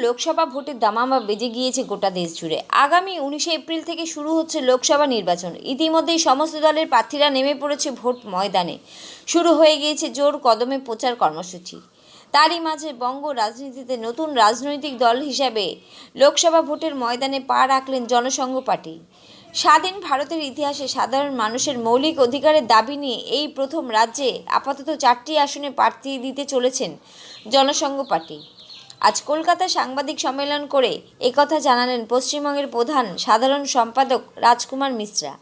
লোকসভা ভোটের দামামা বেজে গিয়েছে গোটা দেশ জুড়ে। আগামী 19 এপ্রিল থেকে শুরু হচ্ছে লোকসভা নির্বাচন। ইতিমধ্যেই সমস্ত দলের প্রার্থীরা নেমে পড়েছে ভোট ময়দানে। শুরু হয়ে গিয়েছে জোর কদমে প্রচার কর্মসূচি। তারই মাঝে বঙ্গ রাজনীতিতে নতুন রাজনৈতিক দল হিসাবে লোকসভা ভোটের ময়দানে পা রাখলেন জনসংঘ পার্টি। স্বাধীন ভারতের ইতিহাসে সাধারণ মানুষের মৌলিক অধিকারের দাবি নিয়ে এই প্রথম রাজ্যে আপাতত 4টি আসনে প্রার্থী দিতে চলেছেন জনসংঘ পার্টি। আজ কলকাতায় সাংবাদিক সম্মেলন করে একথা জানালেন পশ্চিমবঙ্গের প্রধান সাধারণ সম্পাদক রাজকুমার মিশ্রা।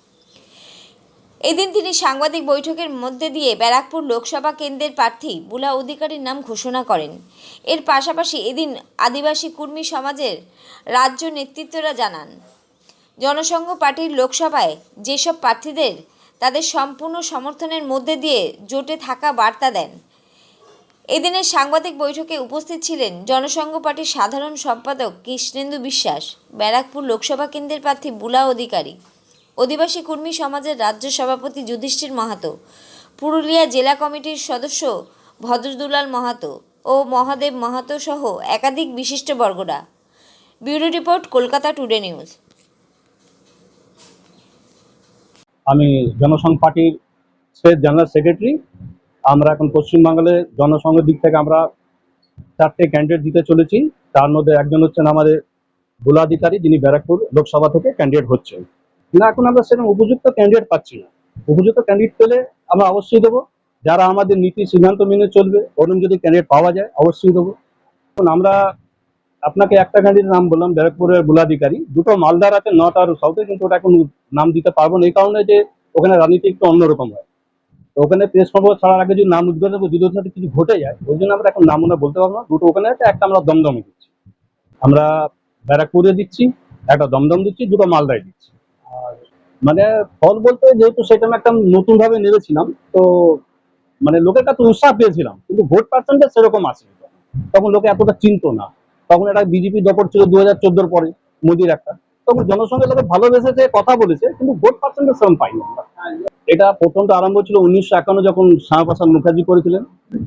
এদিন তিনি সাংবাদিক বৈঠকের মধ্যে দিয়ে ব্যারাকপুর লোকসভা কেন্দ্রের প্রার্থী বুলা অধিকারীর নাম ঘোষণা করেন। এর পাশাপাশি এদিন আদিবাসী কর্মী সমাজের রাজ্য নেতৃত্বরা জানান, জনসংঘ পার্টির লোকসভায় যেসব প্রার্থীদের তাদের সম্পূর্ণ সমর্থনের মধ্যে দিয়ে জোটে থাকা বার্তা দেন। এদিনের সাংবাদিক বৈঠকে উপস্থিত ছিলেন জনসংঘ পার্টির সাধারণ সম্পাদক কৃষ্ণেন্দু বিশ্বাস, ব্যারাকপুর লোকসভা কেন্দ্রের প্রার্থী বুলা অধিকারী, আদিবাসী কর্মী সমাজের রাজ্য সভাপতি যুধিষ্ঠির মাহাতো, পুরুলিয়া জেলা কমিটির সদস্য ভদ্রদুলাল মাহাতো ও মহাদেব মাহাতো সহ একাধিক বিশিষ্টবর্গরা। Bureau report, Kolkata today news. আমি জনসংঘ পার্টির স্টেট জেনারেল সেক্রেটারি। আমরা এখন পশ্চিমবাংলার জনসংঘের দিক থেকে আমরা 4টে ক্যান্ডিডেট দিতে চলেছি। তার মধ্যে একজন হচ্ছেন আমাদের বুলা অধিকারী, যিনি ব্যারাকপুর লোকসভা থেকে ক্যান্ডিডেট হচ্ছেন। কিন্তু এখন আমরা সেরকম উপযুক্ত ক্যান্ডিডেট পাচ্ছি না। উপযুক্ত ক্যান্ডিডেট পেলে আমরা অবশ্যই দেবো, যারা আমাদের নীতি সিদ্ধান্ত মেনে চলবে, ওরকম যদি ক্যান্ডিডেট পাওয়া যায় অবশ্যই দেবো। এখন আমরা আপনাকে একটা ক্যান্ডিডেট নাম বললাম, ব্যারাকপুরের বুলা অধিকারী। দুটো মালদার আছে, নর্থ আর সাউথে, কিন্তু ওটা এখন নাম দিতে পারবো না, এই কারণে যে ওখানে রাজনীতি একটু অন্যরকম হয়। তো ওখানে প্রেস খবর ছাড়ার আগে যদি নাম উদ্বোধন করবো, যদি ওর সাথে কিছু ঘটে যায়, ওই জন্য আমরা এখন নাম ওনা বলতে পারবো না। দুটো ওখানে আছে, একটা আমরা দমদমে দিচ্ছি, আমরা ব্যারাকপুরে দিচ্ছি, একটা দমদম দিচ্ছি, দুটো মালদায় দিচ্ছি। আর মানে ফল বলতে, যেহেতু সেটা আমি একটা নতুন ভাবে নেমেছিলাম, তো মানে লোকের কাছে উৎসাহ পেয়েছিলাম, কিন্তু ভোট পার্সেন্টেজ সেরকম আসেনি। তখন লোকে এতটা চিনতো না। তখন একটা বিজেপি দপর ছিল 2014 পরে, মোদির একটা। তখন জনসংখ্যার লোকে ভালোবেসেছে, কথা বলেছে, কিন্তু ভোট পার্সেন্টেজ সেরকম পাইনি আমরা। এটা প্রথমটা আরম্ভ ছিল 1951 যখন শ্যামাপ্রসাদ মুখার্জি করেছিলেন।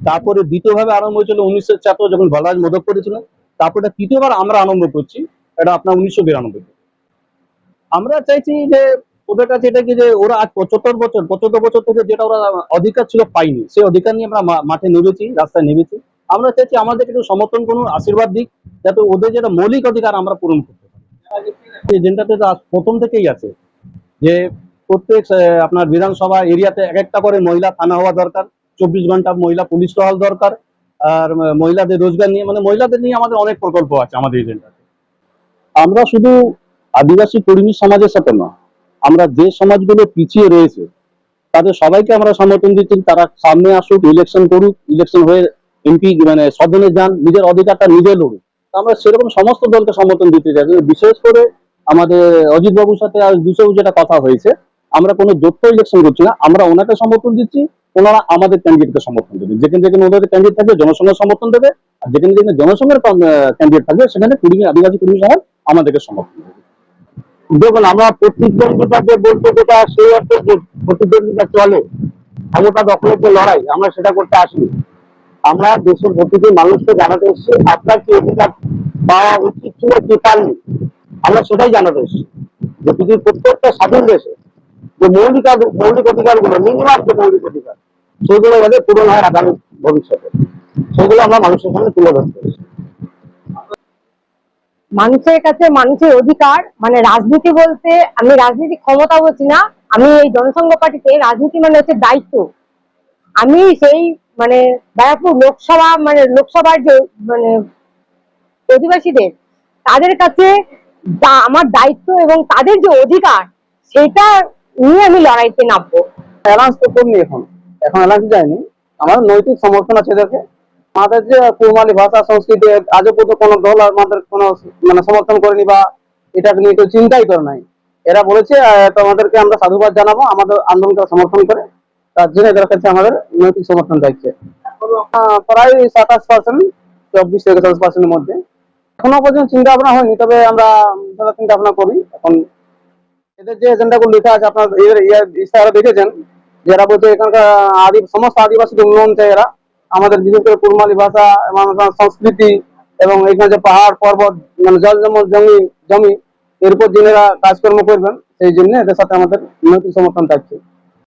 তারপরে দ্বিতীয়ভাবে আরম্ভ হয়েছিল 1904 যখন বলরাজ মোদক করেছিলেন। তারপরে তৃতীয়বার আমরা আরম্ভ করছি, এটা আপনার 1992। আমরা চাইছি যে ওদের কাছে এটা কি, যে ওরা আজ 75 বছর থেকে যেটা ওরা অধিকার ছিল পাইনি, সেই অধিকার নিয়ে আমরা মাঠে নেমেছি, রাস্তায় নেমেছি। আমরা চাইছি আমাদেরকে একটু সমর্থন করুন, আশীর্বাদ দিক, যাতে ওদের যেটা মৌলিক অধিকার আমরা পূরণ করতে পারি। এজেন্ডাতে প্রথম থেকেই আছে যে প্রত্যেক আপনার বিধানসভা এরিয়াতে এক একটা করে মহিলা থানা হওয়া দরকার, 24 ঘন্টা মহিলা পুলিশ টহল দরকার। আর মহিলাদের রোজগার নিয়ে, মানে মহিলাদের নিয়ে আমাদের অনেক প্রকল্প আছে আমাদের এজেন্ডাতে। আমরা শুধু আদিবাসী কর্মী সমাজের সাথে নয়, আমরা যে সমাজগুলো পিছিয়ে রয়েছে তাদের সবাইকে আমরা সমর্থন দিচ্ছি। তারা সামনে আসুক, ইলেকশন করুক, ইলেকশন হয়ে এমপি মানে সদনে যান, নিজের অধিকারটা নিজে লড়ুক। আমরা সেরকম সমস্ত দলকে সমর্থন দিতে চাই। বিশেষ করে আমাদের অজিত বাবুর সাথে আর দুশো যেটা কথা হয়েছে, আমরা কোনো জোট ইলেকশন করছি না, আমরা ওনাকে সমর্থন দিচ্ছি, ওনারা আমাদের ক্যান্ডিডেটকে সমর্থন দেবে। যেখানে যেখানে ওদের ক্যান্ডিডেট থাকবে জনসংঘের সমর্থন দেবে, আর যেখানে যেখানে জনসংঘের ক্যান্ডিডেট থাকবে সেখানে আদিবাসী কর্মী সমাজ আমাদেরকে সমর্থন দেবে। দেখুন, আমরা প্রতিদ্বন্দ্বিতা যে বলতে, যেটা সেই অর্থে প্রতিদ্বন্দ্বিতা চলে, ক্ষমতা দখলের যে লড়াই, আমরা সেটা করতে আসিনি। আমরা দেশের প্রতিটি মানুষকে জানাতে এসেছি আপনার কি অধিকার পাওয়া উচিত ছিল, কি পাননি, আমরা সেটাই জানাতে এসেছি। যে পৃথিবীর প্রত্যেকটা স্বাধীন দেশে যে মৌলিক অধিকারগুলো, মিনিমাম যে মৌলিক অধিকার, সেগুলো যাতে পূরণ হয় আগামী ভবিষ্যতে, সেগুলো আমরা মানুষের সামনে তুলে ধরতে এসেছি। মানুষের কাছে মানুষের অধিকার, মানে রাজনীতি বলতে, আমি রাজনীতি ক্ষমতা বলছি না, আমি এই জনসংঘ পার্টিতে রাজনীতি মানে হচ্ছে দায়িত্ব। আমি সেই মানে ব্যারাকপুর লোকসভা, মানে লোকসভার যে মানে অধিবাসীদের, তাদের কাছে আমার দায়িত্ব এবং তাদের যে অধিকার, সেটা নিয়ে আমি লড়াইতে নামবো। অ্যালাউন্স তো করিনি, এখন অ্যালাউন্স যায়নি। আমার নৈতিক সমর্থন আছে এদেরকে। আমাদের যে কুড়মালি ভাষা সংস্কৃতি আজও পর্যন্ত কোনো দল আমাদের কোনো মানে সমর্থন করেনি, বা এটাকে নিয়ে কেউ চিন্তাই করে নাই। এরা বলেছে তোমাদেরকে আমরা সাধুবাদ জানাবো, আমাদের আন্দোলনকে সমর্থন করে, তার জন্য এদের কাছে আমাদের নৈতিক সমর্থন থাকছে প্রায় 27%, 24 থেকে 27%-এর মধ্যে। এখনো পর্যন্ত চিন্তা ভাবনা হয়নি, তবে আমরা চিন্তা ভাবনা করি। এখন এদের যে এজেন্ডাগুলো লেখা আছে, আপনার ইশতেহারে দেখেছেন, যারা বলছে এখানকার সমস্ত আদিবাসীদের উন্নয়ন চাই এরা। আমাদের বিশেষ করে কুড়মালি ভাষা এবং সংস্কৃতি এবং এখানে যে পাহাড় পর্বত মানে জল জমি জমি এর উপর যিনারা কাজকর্ম করবেন সেই জন্য এদের সাথে আমাদের নৈতিক সমর্থন থাকছে।